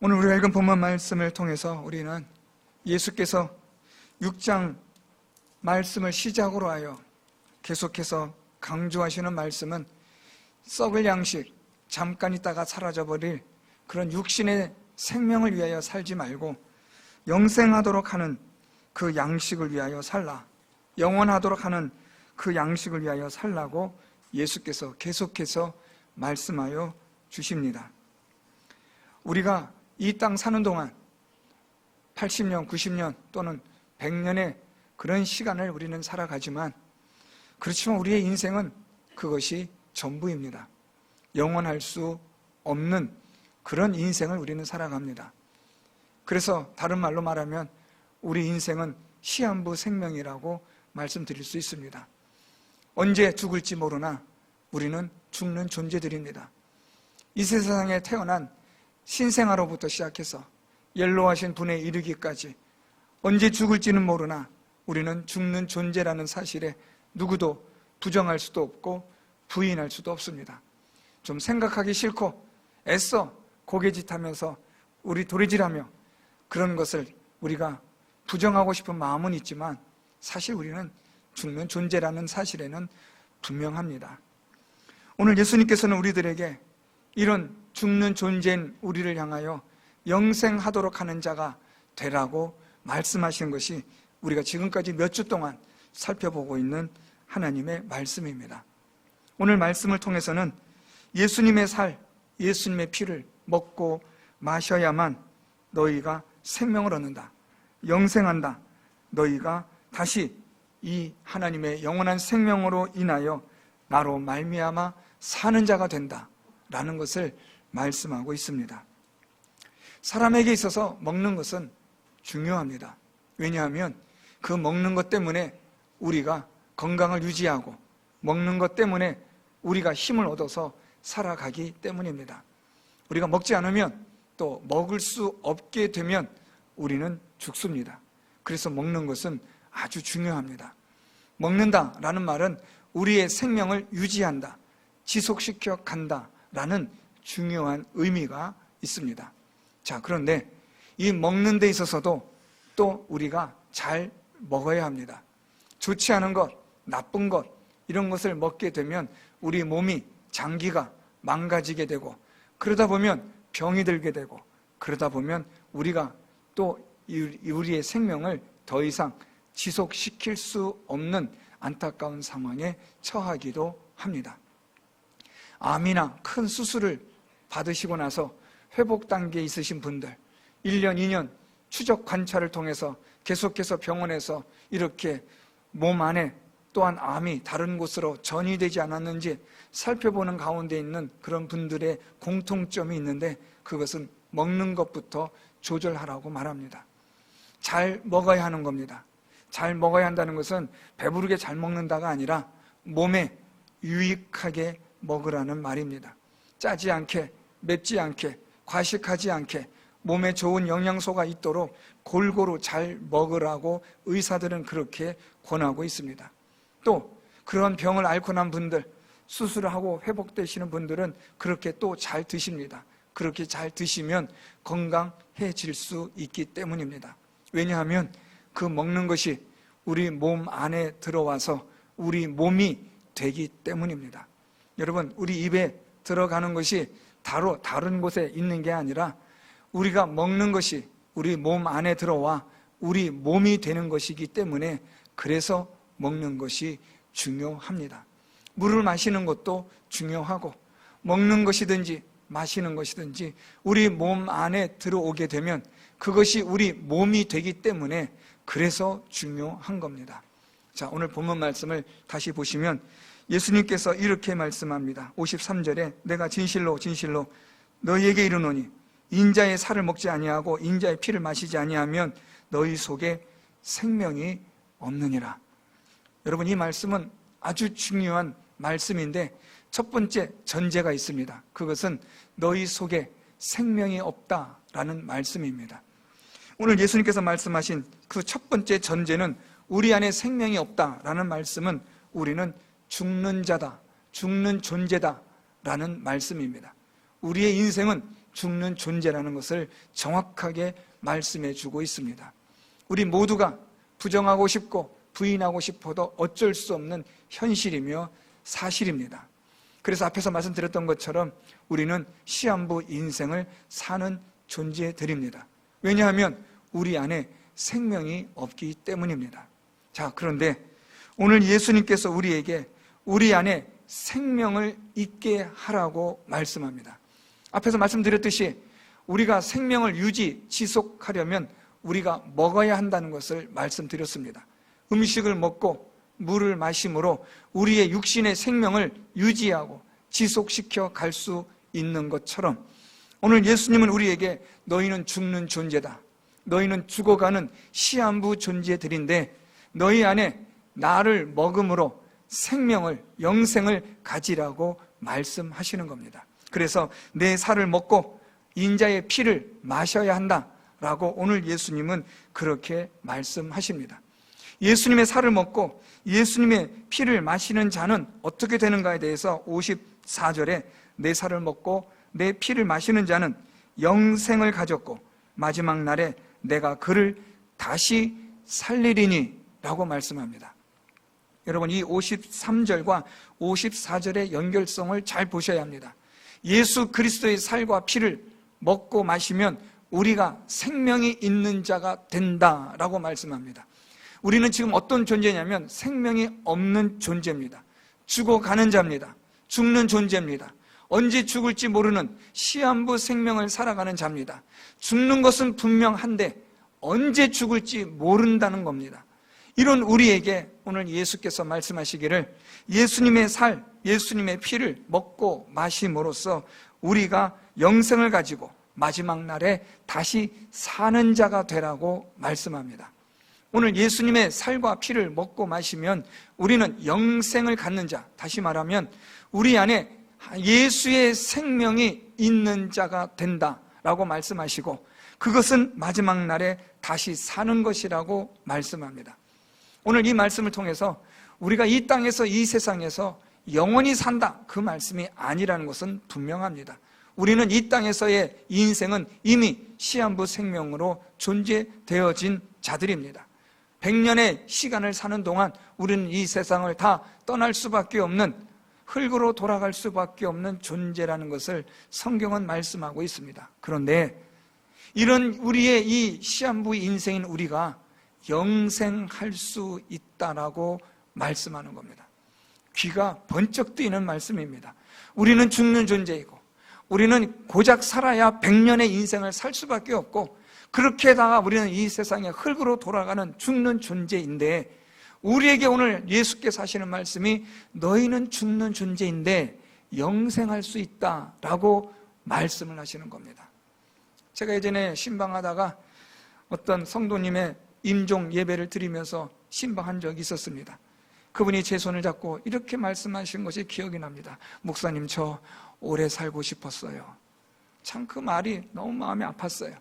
오늘 우리가 읽은 본문 말씀을 통해서 우리는 예수께서 6장 말씀을 시작으로 하여 계속해서 강조하시는 말씀은 썩을 양식, 잠깐 있다가 사라져버릴 그런 육신의 생명을 위하여 살지 말고 영생하도록 하는 그 양식을 위하여 살라, 영원하도록 하는 그 양식을 위하여 살라고 예수께서 계속해서 말씀하여 주십니다. 우리가 이 땅 사는 동안 80년, 90년 또는 100년의 그런 시간을 우리는 살아가지만, 그렇지만 우리의 인생은 그것이 전부입니다. 영원할 수 없는 그런 인생을 우리는 살아갑니다. 그래서 다른 말로 말하면 우리 인생은 시한부 생명이라고 말씀드릴 수 있습니다. 언제 죽을지 모르나 우리는 죽는 존재들입니다. 이 세상에 태어난 신생아로부터 시작해서 연로하신 분에 이르기까지 언제 죽을지는 모르나 우리는 죽는 존재라는 사실에 누구도 부정할 수도 없고 부인할 수도 없습니다. 좀 생각하기 싫고 애써 고개짓하면서 우리 도리질하며 그런 것을 우리가 부정하고 싶은 마음은 있지만 사실 우리는 죽는 존재라는 사실에는 분명합니다. 오늘 예수님께서는 우리들에게 이런 죽는 존재인 우리를 향하여 영생하도록 하는 자가 되라고 말씀하신 것이 우리가 지금까지 몇 주 동안 살펴보고 있는 하나님의 말씀입니다. 오늘 말씀을 통해서는 예수님의 살, 예수님의 피를 먹고 마셔야만 너희가 생명을 얻는다, 영생한다, 너희가 다시 이 하나님의 영원한 생명으로 인하여 나로 말미암아 사는 자가 된다 라는 것을 말씀하고 있습니다. 사람에게 있어서 먹는 것은 중요합니다. 왜냐하면 그 먹는 것 때문에 우리가 건강을 유지하고 먹는 것 때문에 우리가 힘을 얻어서 살아가기 때문입니다. 우리가 먹지 않으면 또 먹을 수 없게 되면 우리는 죽습니다. 그래서 먹는 것은 아주 중요합니다. 먹는다라는 말은 우리의 생명을 유지한다, 지속시켜 간다라는 중요한 의미가 있습니다. 자, 그런데 이 먹는 데 있어서도 또 우리가 잘 먹어야 합니다. 좋지 않은 것, 나쁜 것, 이런 것을 먹게 되면 우리 몸이, 장기가 망가지게 되고, 그러다 보면 병이 들게 되고, 그러다 보면 우리가 또 우리의 생명을 더 이상 지속시킬 수 없는 안타까운 상황에 처하기도 합니다. 암이나 큰 수술을 받으시고 나서 회복 단계에 있으신 분들, 1년, 2년 추적 관찰을 통해서 계속해서 병원에서 이렇게 몸 안에 또한 암이 다른 곳으로 전이되지 않았는지 살펴보는 가운데 있는 그런 분들의 공통점이 있는데, 그것은 먹는 것부터 조절하라고 말합니다. 잘 먹어야 하는 겁니다. 잘 먹어야 한다는 것은 배부르게 잘 먹는다가 아니라 몸에 유익하게 먹으라는 말입니다. 짜지 않게, 맵지 않게, 과식하지 않게 몸에 좋은 영양소가 있도록 골고루 잘 먹으라고 의사들은 그렇게 권하고 있습니다. 또 그런 병을 앓고 난 분들, 수술을 하고 회복되시는 분들은 그렇게 또 잘 드십니다. 그렇게 잘 드시면 건강해질 수 있기 때문입니다. 왜냐하면 그 먹는 것이 우리 몸 안에 들어와서 우리 몸이 되기 때문입니다. 여러분, 우리 입에 들어가는 것이 다른 곳에 있는 게 아니라 우리가 먹는 것이 우리 몸 안에 들어와 우리 몸이 되는 것이기 때문에 그래서 먹는 것이 중요합니다. 물을 마시는 것도 중요하고 먹는 것이든지 마시는 것이든지 우리 몸 안에 들어오게 되면 그것이 우리 몸이 되기 때문에 그래서 중요한 겁니다. 자, 오늘 본문 말씀을 다시 보시면 예수님께서 이렇게 말씀합니다. 53절에 내가 진실로 진실로 너희에게 이르노니 인자의 살을 먹지 아니하고 인자의 피를 마시지 아니하면 너희 속에 생명이 없느니라. 여러분, 이 말씀은 아주 중요한 말씀인데 첫 번째 전제가 있습니다. 그것은 너희 속에 생명이 없다라는 말씀입니다. 오늘 예수님께서 말씀하신 그 첫 번째 전제는 우리 안에 생명이 없다라는 말씀은 우리는 죽는 자다, 죽는 존재다라는 말씀입니다. 우리의 인생은 죽는 존재라는 것을 정확하게 말씀해 주고 있습니다. 우리 모두가 부정하고 싶고 부인하고 싶어도 어쩔 수 없는 현실이며 사실입니다. 그래서 앞에서 말씀드렸던 것처럼 우리는 시한부 인생을 사는 존재들입니다. 왜냐하면 우리 안에 생명이 없기 때문입니다. 자, 그런데 오늘 예수님께서 우리에게 우리 안에 생명을 있게 하라고 말씀합니다. 앞에서 말씀드렸듯이 우리가 생명을 지속하려면 우리가 먹어야 한다는 것을 말씀드렸습니다. 음식을 먹고 물을 마심으로 우리의 육신의 생명을 유지하고 지속시켜 갈 수 있는 것처럼 오늘 예수님은 우리에게 너희는 죽는 존재다. 너희는 죽어가는 시한부 존재들인데 너희 안에 나를 먹음으로 생명을, 영생을 가지라고 말씀하시는 겁니다. 그래서 내 살을 먹고 인자의 피를 마셔야 한다라고 오늘 예수님은 그렇게 말씀하십니다. 예수님의 살을 먹고 예수님의 피를 마시는 자는 어떻게 되는가에 대해서 54절에 내 살을 먹고 내 피를 마시는 자는 영생을 가졌고 마지막 날에 내가 그를 다시 살리리니 라고 말씀합니다. 여러분, 이 53절과 54절의 연결성을 잘 보셔야 합니다. 예수 그리스도의 살과 피를 먹고 마시면 우리가 생명이 있는 자가 된다라고 말씀합니다. 우리는 지금 어떤 존재냐면 생명이 없는 존재입니다. 죽어가는 자입니다. 죽는 존재입니다. 언제 죽을지 모르는 시한부 생명을 살아가는 자입니다. 죽는 것은 분명한데 언제 죽을지 모른다는 겁니다. 이런 우리에게 오늘 예수께서 말씀하시기를 예수님의 살, 예수님의 피를 먹고 마심으로써 우리가 영생을 가지고 마지막 날에 다시 사는 자가 되라고 말씀합니다. 오늘 예수님의 살과 피를 먹고 마시면 우리는 영생을 갖는 자, 다시 말하면 우리 안에 예수의 생명이 있는 자가 된다라고 말씀하시고 그것은 마지막 날에 다시 사는 것이라고 말씀합니다. 오늘 이 말씀을 통해서 우리가 이 땅에서 이 세상에서 영원히 산다 그 말씀이 아니라는 것은 분명합니다. 우리는 이 땅에서의 인생은 이미 시한부 생명으로 존재되어진 자들입니다. 100년의 시간을 사는 동안 우리는 이 세상을 다 떠날 수밖에 없는 흙으로 돌아갈 수밖에 없는 존재라는 것을 성경은 말씀하고 있습니다. 그런데 이런 우리의 이 시한부 인생인 우리가 영생할 수 있다라고 말씀하는 겁니다. 귀가 번쩍 뜨이는 말씀입니다. 우리는 죽는 존재이고 우리는 고작 살아야 100년의 인생을 살 수밖에 없고 그렇게다가 우리는 이 세상에 흙으로 돌아가는 죽는 존재인데 우리에게 오늘 예수께서 하시는 말씀이 너희는 죽는 존재인데 영생할 수 있다라고 말씀을 하시는 겁니다. 제가 예전에 신방하다가 어떤 성도님의 임종 예배를 드리면서 신방한 적이 있었습니다. 그분이 제 손을 잡고 이렇게 말씀하신 것이 기억이 납니다. 목사님, 저 오래 살고 싶었어요. 참 그 말이 너무 마음이 아팠어요.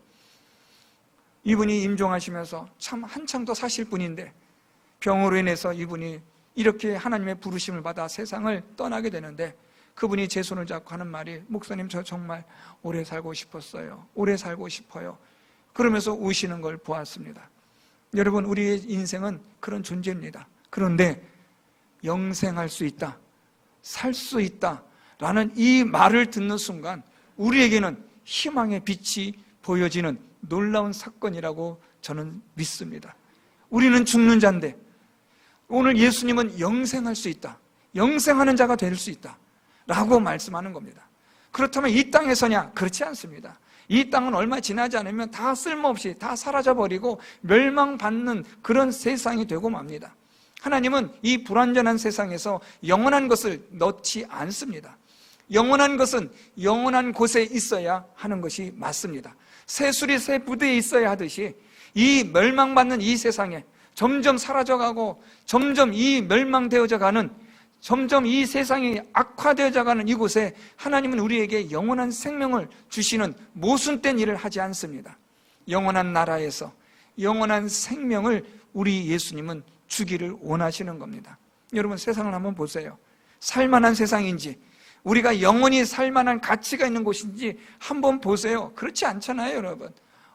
이분이 임종하시면서 참 한참 더 사실 분인데 병으로 인해서 이분이 이렇게 하나님의 부르심을 받아 세상을 떠나게 되는데 그분이 제 손을 잡고 하는 말이 목사님, 저 정말 오래 살고 싶었어요. 오래 살고 싶어요. 그러면서 우시는 걸 보았습니다. 여러분, 우리의 인생은 그런 존재입니다. 그런데 영생할 수 있다, 살 수 있다 라는 이 말을 듣는 순간 우리에게는 희망의 빛이 보여지는 놀라운 사건이라고 저는 믿습니다. 우리는 죽는 자인데 오늘 예수님은 영생할 수 있다, 영생하는 자가 될 수 있다 라고 말씀하는 겁니다. 그렇다면 이 땅에서냐? 그렇지 않습니다. 이 땅은 얼마 지나지 않으면 다 쓸모없이 다 사라져버리고 멸망받는 그런 세상이 되고 맙니다. 하나님은 이 불완전한 세상에서 영원한 것을 넣지 않습니다. 영원한 것은 영원한 곳에 있어야 하는 것이 맞습니다. 새술이 새 부대에 있어야 하듯이 이 멸망받는 이 세상에 점점 사라져가고 점점 이 멸망되어져 가는, 점점 이 세상이 악화되어져 가는 이곳에 하나님은 우리에게 영원한 생명을 주시는 모순된 일을 하지 않습니다. 영원한 나라에서 영원한 생명을 우리 예수님은 주기를 원하시는 겁니다. 여러분, 세상을 한번 보세요. 살만한 세상인지 우리가 영원히 살 만한 가치가 있는 곳인지 한번 보세요. 그렇지 않잖아요, 여러분.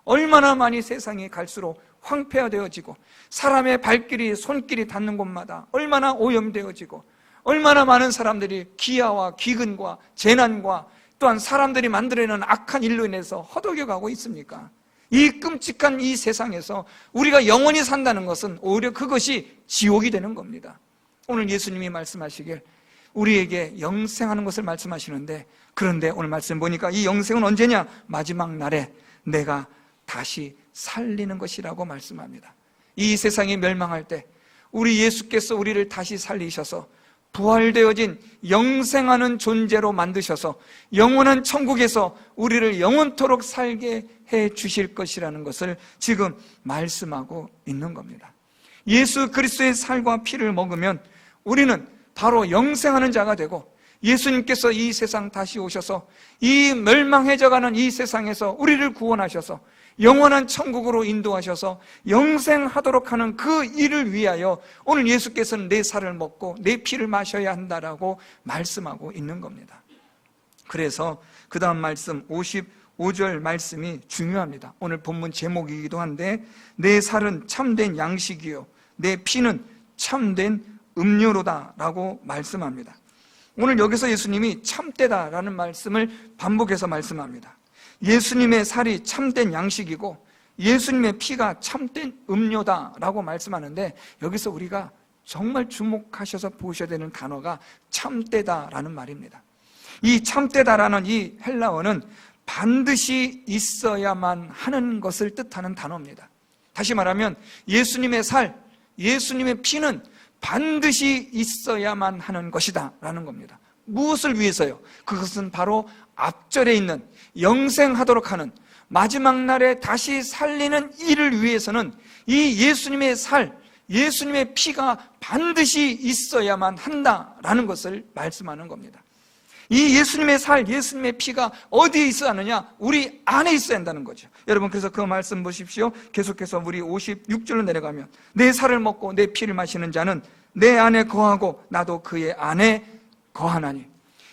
얼마나 많이 세상이 갈수록 황폐화되어지고 사람의 발길이 손길이 닿는 곳마다 얼마나 오염되어지고 얼마나 많은 사람들이 기아와 기근과 재난과 또한 사람들이 만들어내는 악한 일로 인해서 허덕여가고 있습니까? 이 끔찍한 이 세상에서 우리가 영원히 산다는 것은 오히려 그것이 지옥이 되는 겁니다. 오늘 예수님이 말씀하시길 우리에게 영생하는 것을 말씀하시는데, 그런데 오늘 말씀 보니까 이 영생은 언제냐? 마지막 날에 내가 다시 살리는 것이라고 말씀합니다. 이 세상이 멸망할 때 우리 예수께서 우리를 다시 살리셔서 부활되어진 영생하는 존재로 만드셔서 영원한 천국에서 우리를 영원토록 살게 해 주실 것이라는 것을 지금 말씀하고 있는 겁니다. 예수 그리스도의 살과 피를 먹으면 우리는 바로 영생하는 자가 되고, 예수님께서 이 세상 다시 오셔서 이 멸망해져가는 이 세상에서 우리를 구원하셔서 영원한 천국으로 인도하셔서 영생하도록 하는 그 일을 위하여 오늘 예수께서는 내 살을 먹고 내 피를 마셔야 한다라고 말씀하고 있는 겁니다. 그래서 그 다음 말씀 55절 말씀이 중요합니다. 오늘 본문 제목이기도 한데, 내 살은 참된 양식이요 내 피는 참된 음료로다 라고 말씀합니다. 오늘 여기서 예수님이 참되다라는 말씀을 반복해서 말씀합니다. 예수님의 살이 참된 양식이고 예수님의 피가 참된 음료다라고 말씀하는데, 여기서 우리가 정말 주목하셔서 보셔야 되는 단어가 참되다라는 말입니다. 이 참되다라는 이 헬라어는 반드시 있어야만 하는 것을 뜻하는 단어입니다. 다시 말하면 예수님의 살, 예수님의 피는 반드시 있어야만 하는 것이다 라는 겁니다. 무엇을 위해서요? 그것은 바로 앞절에 있는 영생하도록 하는 마지막 날에 다시 살리는 일을 위해서는 이 예수님의 살, 예수님의 피가 반드시 있어야만 한다라는 것을 말씀하는 겁니다. 이 예수님의 살, 예수님의 피가 어디에 있어야 하느냐? 우리 안에 있어야 한다는 거죠. 여러분, 그래서 그 말씀 보십시오. 계속해서 우리 56절로 내려가면, 내 살을 먹고 내 피를 마시는 자는 내 안에 거하고 나도 그의 안에 거하나니.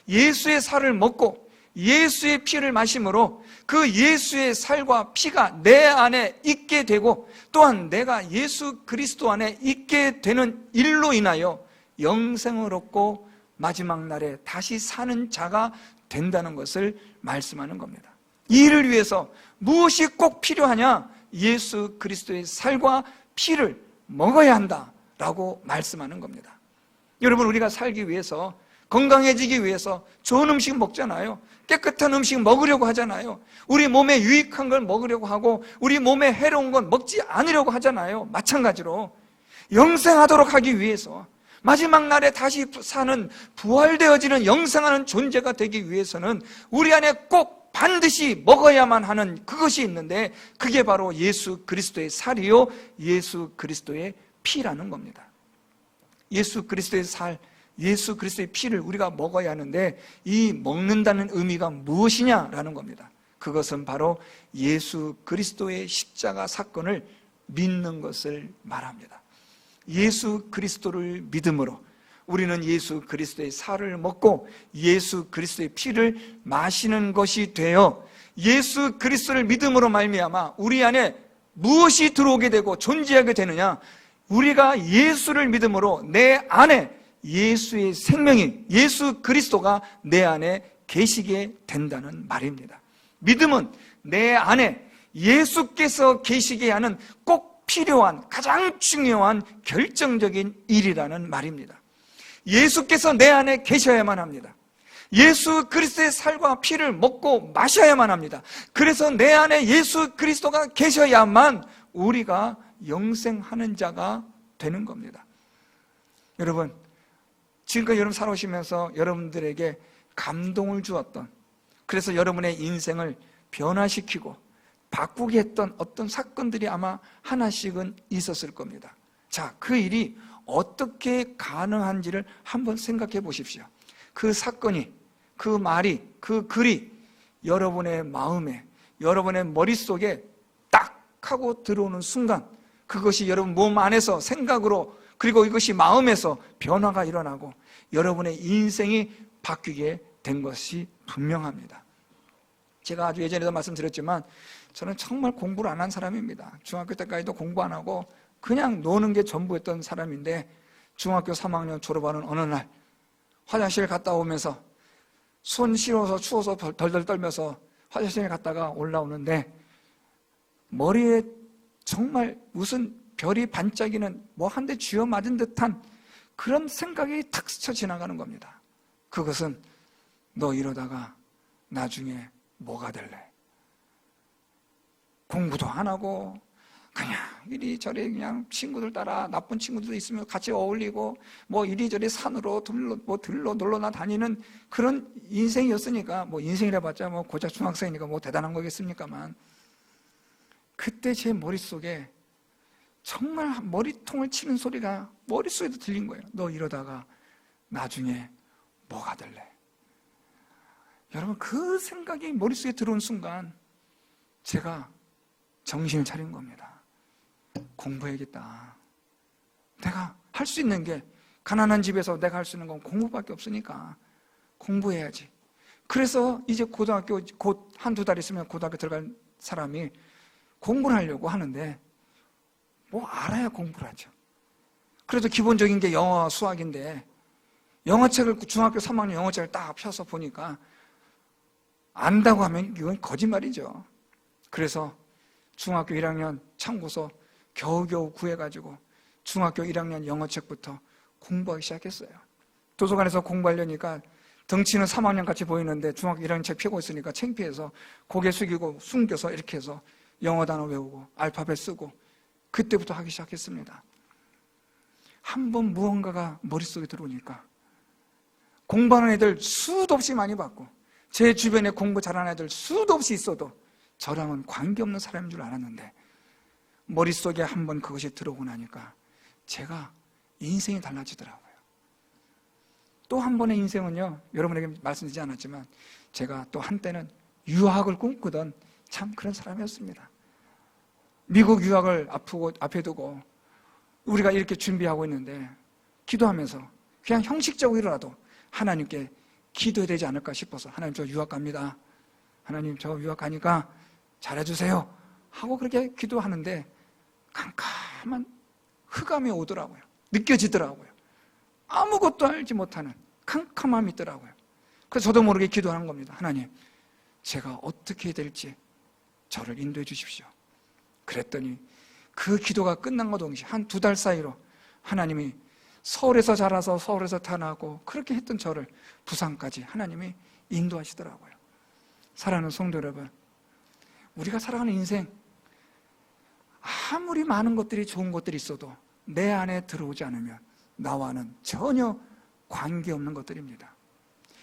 예수의 살을 먹고 예수의 피를 마심으로 그 예수의 살과 피가 내 안에 있게 되고, 또한 내가 예수 그리스도 안에 있게 되는 일로 인하여 영생을 얻고 마지막 날에 다시 사는 자가 된다는 것을 말씀하는 겁니다. 이 일을 위해서 무엇이 꼭 필요하냐? 예수 그리스도의 살과 피를 먹어야 한다라고 말씀하는 겁니다. 여러분, 우리가 살기 위해서, 건강해지기 위해서 좋은 음식 먹잖아요. 깨끗한 음식 먹으려고 하잖아요. 우리 몸에 유익한 걸 먹으려고 하고 우리 몸에 해로운 건 먹지 않으려고 하잖아요. 마찬가지로 영생하도록 하기 위해서, 마지막 날에 다시 사는 부활되어지는 영생하는 존재가 되기 위해서는 우리 안에 꼭 반드시 먹어야만 하는 그것이 있는데, 그게 바로 예수 그리스도의 살이요 예수 그리스도의 피라는 겁니다. 예수 그리스도의 살, 예수 그리스도의 피를 우리가 먹어야 하는데, 이 먹는다는 의미가 무엇이냐라는 겁니다. 그것은 바로 예수 그리스도의 십자가 사건을 믿는 것을 말합니다. 예수 그리스도를 믿음으로 우리는 예수 그리스도의 살을 먹고 예수 그리스도의 피를 마시는 것이 되어, 예수 그리스도를 믿음으로 말미암아 우리 안에 무엇이 들어오게 되고 존재하게 되느냐? 우리가 예수를 믿음으로 내 안에 예수의 생명이, 예수 그리스도가 내 안에 계시게 된다는 말입니다. 믿음은 내 안에 예수께서 계시게 하는 꼭 필요한, 가장 중요한 결정적인 일이라는 말입니다. 예수께서 내 안에 계셔야만 합니다. 예수 그리스도의 살과 피를 먹고 마셔야만 합니다. 그래서 내 안에 예수 그리스도가 계셔야만 우리가 영생하는 자가 되는 겁니다. 여러분, 지금까지 여러분 살아오시면서 여러분들에게 감동을 주었던, 그래서 여러분의 인생을 변화시키고 바꾸게 했던 어떤 사건들이 아마 하나씩은 있었을 겁니다. 자, 그 일이 어떻게 가능한지를 한번 생각해 보십시오. 그 사건이, 그 말이, 그 글이 여러분의 마음에, 여러분의 머릿속에 딱 하고 들어오는 순간, 그것이 여러분 몸 안에서 생각으로, 그리고 이것이 마음에서 변화가 일어나고 여러분의 인생이 바뀌게 된 것이 분명합니다. 제가 아주 예전에도 말씀드렸지만 저는 정말 공부를 안 한 사람입니다. 중학교 때까지도 공부 안 하고 그냥 노는 게 전부였던 사람인데 중학교 3학년 졸업하는 어느 날 화장실 갔다 오면서 손 시려서 추워서 덜덜 떨면서 화장실에 갔다가 올라오는데 머리에 정말 무슨 별이 반짝이는 뭐 한 대 쥐어 맞은 듯한 그런 생각이 탁 스쳐 지나가는 겁니다. 그것은 너 이러다가 나중에 뭐가 될래? 공부도 안 하고 그냥 이리저리 그냥 친구들 따라 나쁜 친구들도 있으면 같이 어울리고 뭐 이리저리 산으로 들러 놀러나 다니는 그런 인생이었으니까 뭐 인생이라 봤자 뭐 고작 중학생이니까 뭐 대단한 거겠습니까만 그때 제 머릿속에 정말 머리통을 치는 소리가 머릿속에도 들린 거예요. 너 이러다가 나중에 뭐가 될래? 여러분 그 생각이 머릿속에 들어온 순간 제가 정신을 차린 겁니다. 공부해야겠다. 내가 할 수 있는 게 가난한 집에서 내가 할 수 있는 건 공부밖에 없으니까 공부해야지. 그래서 이제 고등학교 곧 한두 달 있으면 고등학교 들어갈 사람이 공부를 하려고 하는데 뭐 알아야 공부를 하죠. 그래도 기본적인 게 영어와 수학인데 영어책을 중학교 3학년 영어책을 딱 펴서 보니까 안다고 하면 이건 거짓말이죠. 그래서 중학교 1학년 참고서 겨우겨우 구해가지고 중학교 1학년 영어책부터 공부하기 시작했어요. 도서관에서 공부하려니까 덩치는 3학년 같이 보이는데 중학교 1학년 책 펴고 있으니까 창피해서 고개 숙이고 숨겨서 이렇게 해서 영어 단어 외우고 알파벳 쓰고 그때부터 하기 시작했습니다. 한번 무언가가 머릿속에 들어오니까 공부하는 애들 수도 없이 많이 봤고 제 주변에 공부 잘하는 애들 수도 없이 있어도 저랑은 관계없는 사람인 줄 알았는데 머릿속에 한번 그것이 들어오고 나니까 제가 인생이 달라지더라고요. 또 한 번의 인생은요, 여러분에게 말씀드리지 않았지만 제가 또 한때는 유학을 꿈꾸던 참 그런 사람이었습니다. 미국 유학을 앞에 두고 우리가 이렇게 준비하고 있는데 기도하면서 그냥 형식적으로라도 하나님께 기도해야 되지 않을까 싶어서 하나님 저 유학 갑니다. 하나님 저 유학 가니까 잘해주세요 하고 그렇게 기도하는데 캄캄한 흑암이 오더라고요. 느껴지더라고요. 아무것도 알지 못하는 캄캄함이 있더라고요. 그래서 저도 모르게 기도하는 겁니다. 하나님 제가 어떻게 해야 될지 저를 인도해 주십시오. 그랬더니 그 기도가 끝난 것 동시에 한 2달 사이로 하나님이 서울에서 자라서 서울에서 태어나고 그렇게 했던 저를 부산까지 하나님이 인도하시더라고요. 사랑하는 성도 여러분, 우리가 살아가는 인생 아무리 많은 것들이 좋은 것들이 있어도 내 안에 들어오지 않으면 나와는 전혀 관계없는 것들입니다.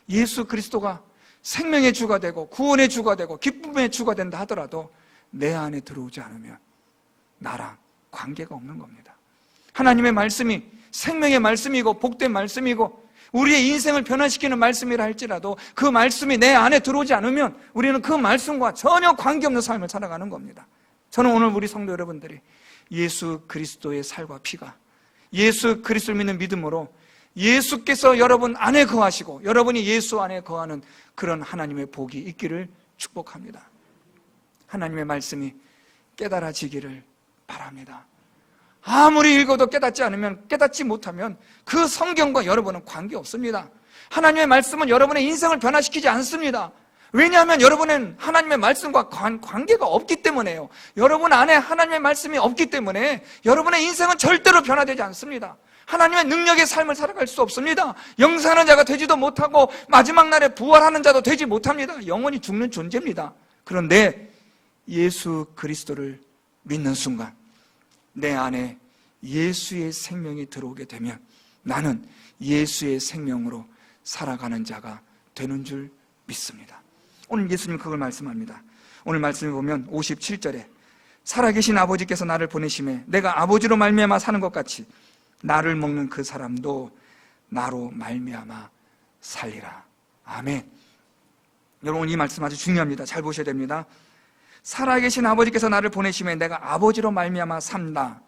예수 그리스도가 생명의 주가 되고 구원의 주가 되고 기쁨의 주가 된다 하더라도 내 안에 들어오지 않으면 나랑 관계가 없는 겁니다. 하나님의 말씀이 생명의 말씀이고 복된 말씀이고 우리의 인생을 변화시키는 말씀이라 할지라도 그 말씀이 내 안에 들어오지 않으면 우리는 그 말씀과 전혀 관계없는 삶을 살아가는 겁니다. 저는 오늘 우리 성도 여러분들이 예수 그리스도의 살과 피가 예수 그리스도를 믿는 믿음으로 예수께서 여러분 안에 거하시고 여러분이 예수 안에 거하는 그런 하나님의 복이 있기를 축복합니다. 하나님의 말씀이 깨달아지기를 바랍니다. 아무리 읽어도 깨닫지 못하면 그 성경과 여러분은 관계없습니다. 하나님의 말씀은 여러분의 인생을 변화시키지 않습니다. 왜냐하면 여러분은 하나님의 말씀과 관계가 없기 때문에요. 여러분 안에 하나님의 말씀이 없기 때문에 여러분의 인생은 절대로 변화되지 않습니다. 하나님의 능력의 삶을 살아갈 수 없습니다. 영생하는 자가 되지도 못하고 마지막 날에 부활하는 자도 되지 못합니다. 영원히 죽는 존재입니다. 그런데 예수 그리스도를 믿는 순간 내 안에 예수의 생명이 들어오게 되면 나는 예수의 생명으로 살아가는 자가 되는 줄 믿습니다. 오늘 예수님 그걸 말씀합니다. 오늘 말씀을 보면 57절에 살아계신 아버지께서 나를 보내심에 내가 아버지로 말미암아 사는 것 같이 나를 먹는 그 사람도 나로 말미암아 살리라. 아멘. 여러분 이 말씀 아주 중요합니다. 잘 보셔야 됩니다. 살아계신 아버지께서 나를 보내심에 내가 아버지로 말미암아 산다.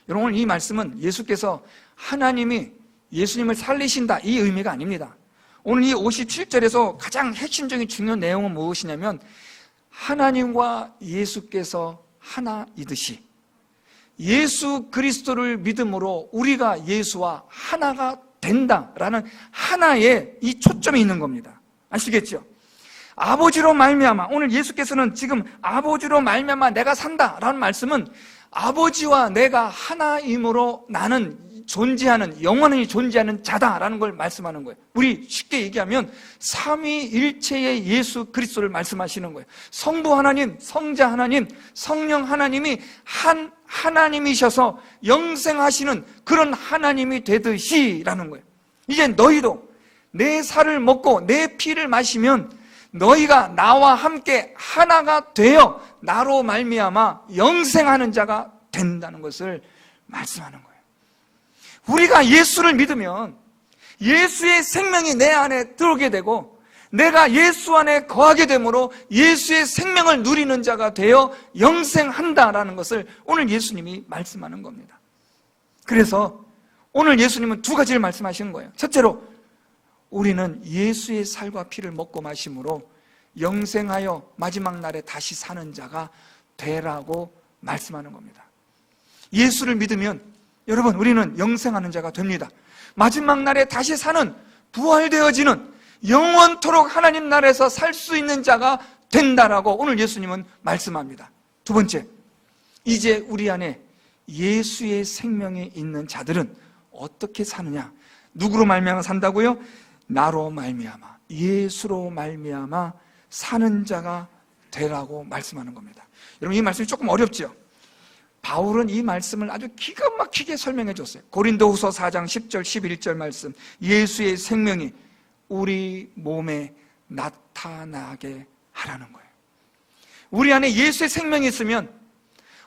여러분 이 말씀은 예수께서 하나님이 예수님을 살리신다 이 의미가 아닙니다. 오늘 이 57절에서 가장 핵심적인 중요한 내용은 무엇이냐면 하나님과 예수께서 하나이듯이 예수 그리스도를 믿음으로 우리가 예수와 하나가 된다라는 하나의 이 초점이 있는 겁니다. 아시겠죠? 아버지로 말미암아, 오늘 예수께서는 지금 아버지로 말미암아 내가 산다라는 말씀은 아버지와 내가 하나임으로 나는 존재하는, 영원히 존재하는 자다라는 걸 말씀하는 거예요. 우리 쉽게 얘기하면 삼위일체의 예수 그리스도를 말씀하시는 거예요. 성부 하나님, 성자 하나님, 성령 하나님이 한 하나님이셔서 영생하시는 그런 하나님이 되듯이라는 거예요. 이제 너희도 내 살을 먹고 내 피를 마시면 너희가 나와 함께 하나가 되어 나로 말미암아 영생하는 자가 된다는 것을 말씀하는 거예요. 우리가 예수를 믿으면 예수의 생명이 내 안에 들어오게 되고 내가 예수 안에 거하게 되므로 예수의 생명을 누리는 자가 되어 영생한다라는 것을 오늘 예수님이 말씀하는 겁니다. 그래서 오늘 예수님은 두 가지를 말씀하시는 거예요. 첫째로 우리는 예수의 살과 피를 먹고 마심으로 영생하여 마지막 날에 다시 사는 자가 되라고 말씀하는 겁니다. 예수를 믿으면 여러분 우리는 영생하는 자가 됩니다. 마지막 날에 다시 사는, 부활되어지는, 영원토록 하나님 나라에서 살 수 있는 자가 된다라고 오늘 예수님은 말씀합니다. 두 번째, 이제 우리 안에 예수의 생명이 있는 자들은 어떻게 사느냐? 누구로 말미암아 산다고요? 나로 말미암아, 예수로 말미암아 사는 자가 되라고 말씀하는 겁니다. 여러분 이 말씀이 조금 어렵죠? 바울은 이 말씀을 아주 기가 막히게 설명해 줬어요. 고린도후서 4장 10절 11절 말씀, 예수의 생명이 우리 몸에 나타나게 하라는 거예요. 우리 안에 예수의 생명이 있으면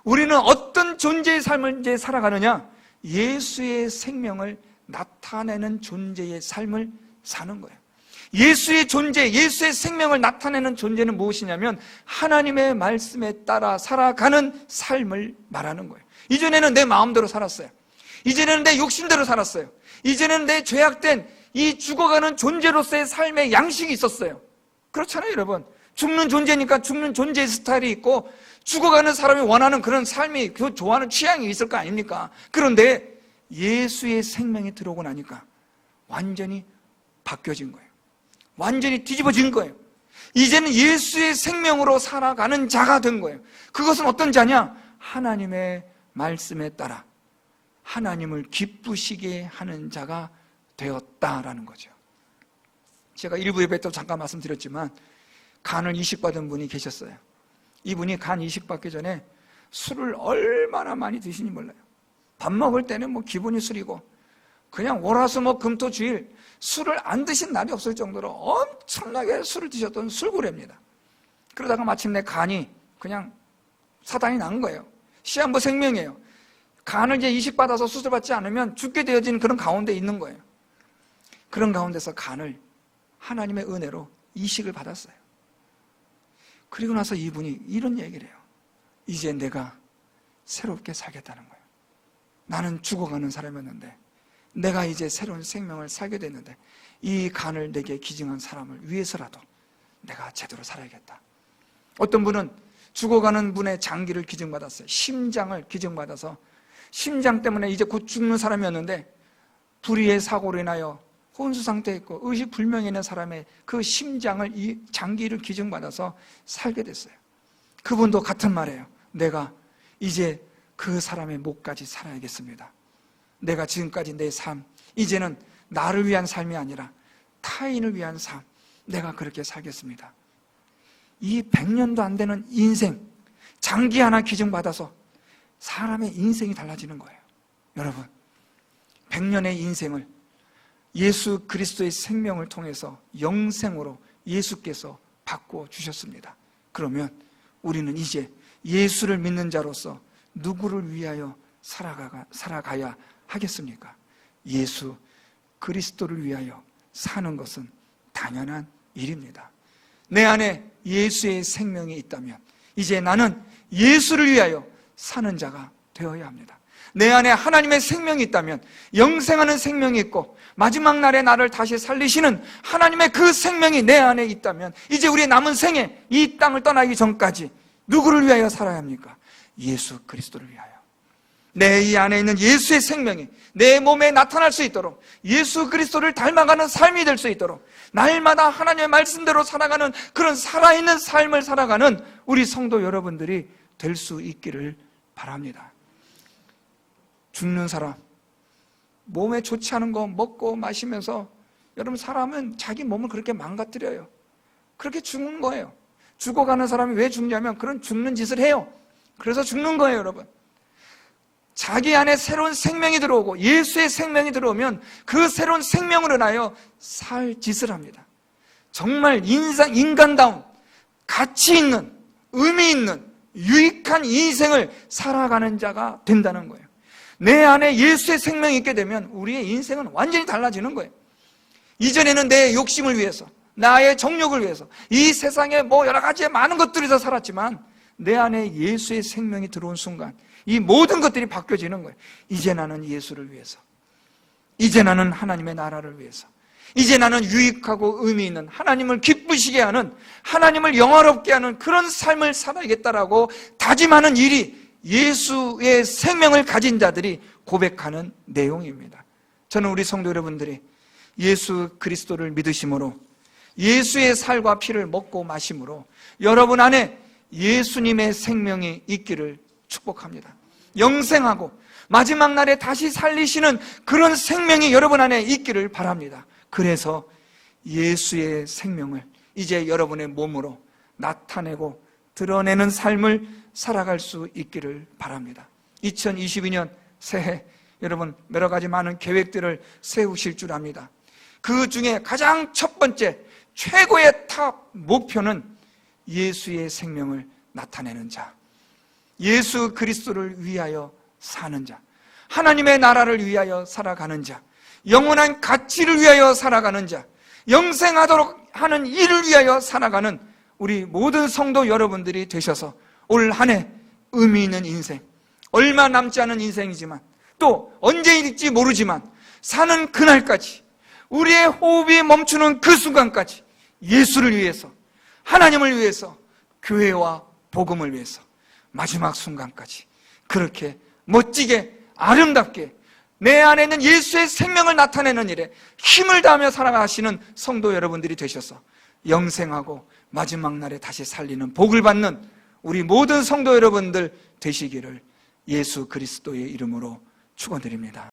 우리는 어떤 존재의 삶을 이제 살아가느냐? 예수의 생명을 나타내는 존재의 삶을 사는 거예요. 예수의 존재, 예수의 생명을 나타내는 존재는 무엇이냐면 하나님의 말씀에 따라 살아가는 삶을 말하는 거예요. 이전에는 내 마음대로 살았어요. 이전에는 내 욕심대로 살았어요. 이전에는 내 죄악된 이 죽어가는 존재로서의 삶의 양식이 있었어요. 그렇잖아요, 여러분. 죽는 존재니까 죽는 존재의 스타일이 있고 죽어가는 사람이 원하는 그런 삶이, 그 좋아하는 취향이 있을 거 아닙니까? 그런데 예수의 생명이 들어오고 나니까 완전히 바뀌어진 거예요. 완전히 뒤집어진 거예요. 이제는 예수의 생명으로 살아가는 자가 된 거예요. 그것은 어떤 자냐? 하나님의 말씀에 따라 하나님을 기쁘시게 하는 자가 되었다라는 거죠. 제가 일부 예배 때 잠깐 말씀드렸지만 간을 이식받은 분이 계셨어요. 이분이 간 이식받기 전에 술을 얼마나 많이 드시는지 몰라요. 밥 먹을 때는 뭐 기본이 술이고 그냥 월화수목금토주일 술을 안 드신 날이 없을 정도로 엄청나게 술을 드셨던 술고래입니다. 그러다가 마침내 간이 그냥 사단이 난 거예요. 시한부 생명이에요. 간을 이제 이식받아서 수술받지 않으면 죽게 되어진 그런 가운데 있는 거예요. 그런 가운데서 간을 하나님의 은혜로 이식을 받았어요. 그리고 나서 이분이 이런 얘기를 해요. 이제 내가 새롭게 살겠다는 거예요. 나는 죽어가는 사람이었는데 내가 이제 새로운 생명을 살게 됐는데 이 간을 내게 기증한 사람을 위해서라도 내가 제대로 살아야겠다. 어떤 분은 죽어가는 분의 장기를 기증받았어요. 심장을 기증받아서 심장 때문에 이제 곧 죽는 사람이었는데 불의의 사고로 인하여 혼수 상태에 있고 의식불명이 있는 사람의 그 심장을, 이 장기를 기증받아서 살게 됐어요. 그분도 같은 말이에요. 내가 이제 그 사람의 목까지 살아야겠습니다. 내가 지금까지 내 삶, 이제는 나를 위한 삶이 아니라 타인을 위한 삶, 내가 그렇게 살겠습니다. 이 100년도 안 되는 인생, 장기 하나 기증받아서 사람의 인생이 달라지는 거예요. 여러분, 100년의 인생을 예수 그리스도의 생명을 통해서 영생으로 예수께서 바꾸어 주셨습니다. 그러면 우리는 이제 예수를 믿는 자로서 누구를 위하여 살아가야 하겠습니까? 예수 그리스도를 위하여 사는 것은 당연한 일입니다. 내 안에 예수의 생명이 있다면 이제 나는 예수를 위하여 사는 자가 되어야 합니다. 내 안에 하나님의 생명이 있다면, 영생하는 생명이 있고 마지막 날에 나를 다시 살리시는 하나님의 그 생명이 내 안에 있다면, 이제 우리의 남은 생에 이 땅을 떠나기 전까지 누구를 위하여 살아야 합니까? 예수 그리스도를 위하여. 내 이 안에 있는 예수의 생명이 내 몸에 나타날 수 있도록, 예수 그리스도를 닮아가는 삶이 될 수 있도록, 날마다 하나님의 말씀대로 살아가는 그런 살아있는 삶을 살아가는 우리 성도 여러분들이 될 수 있기를 바랍니다. 죽는 사람, 몸에 좋지 않은 거 먹고 마시면서, 여러분, 사람은 자기 몸을 그렇게 망가뜨려요. 그렇게 죽는 거예요. 죽어가는 사람이 왜 죽냐면 그런 죽는 짓을 해요. 그래서 죽는 거예요, 여러분. 자기 안에 새로운 생명이 들어오고 예수의 생명이 들어오면 그 새로운 생명으로 인하여 살 짓을 합니다. 정말 인간다운, 가치 있는, 의미 있는, 유익한 인생을 살아가는 자가 된다는 거예요. 내 안에 예수의 생명이 있게 되면 우리의 인생은 완전히 달라지는 거예요. 이전에는 내 욕심을 위해서, 나의 정욕을 위해서, 이 세상에 여러 가지의 많은 것들에서 살았지만, 내 안에 예수의 생명이 들어온 순간 이 모든 것들이 바뀌어지는 거예요. 이제 나는 예수를 위해서, 이제 나는 하나님의 나라를 위해서, 이제 나는 유익하고 의미 있는, 하나님을 기쁘시게 하는, 하나님을 영화롭게 하는 그런 삶을 살아야겠다라고 다짐하는 일이 예수의 생명을 가진 자들이 고백하는 내용입니다. 저는 우리 성도 여러분들이 예수 그리스도를 믿으심으로, 예수의 살과 피를 먹고 마심으로 여러분 안에 예수님의 생명이 있기를 축복합니다. 영생하고 마지막 날에 다시 살리시는 그런 생명이 여러분 안에 있기를 바랍니다. 그래서 예수의 생명을 이제 여러분의 몸으로 나타내고 드러내는 삶을 살아갈 수 있기를 바랍니다. 2022년 새해, 여러분 여러 가지 많은 계획들을 세우실 줄 압니다. 그 중에 가장 첫 번째, 최고의 탑 목표는 예수의 생명을 나타내는 자, 예수 그리스도를 위하여 사는 자, 하나님의 나라를 위하여 살아가는 자, 영원한 가치를 위하여 살아가는 자, 영생하도록 하는 일을 위하여 살아가는 우리 모든 성도 여러분들이 되셔서 올 한 해 의미 있는 인생, 얼마 남지 않은 인생이지만, 또 언제 일지 모르지만 사는 그날까지, 우리의 호흡이 멈추는 그 순간까지 예수를 위해서, 하나님을 위해서, 교회와 복음을 위해서 마지막 순간까지 그렇게 멋지게 아름답게 내 안에 있는 예수의 생명을 나타내는 일에 힘을 다하며 살아가시는 성도 여러분들이 되셔서 영생하고 마지막 날에 다시 살리는 복을 받는 우리 모든 성도 여러분들 되시기를 예수 그리스도의 이름으로 축원드립니다.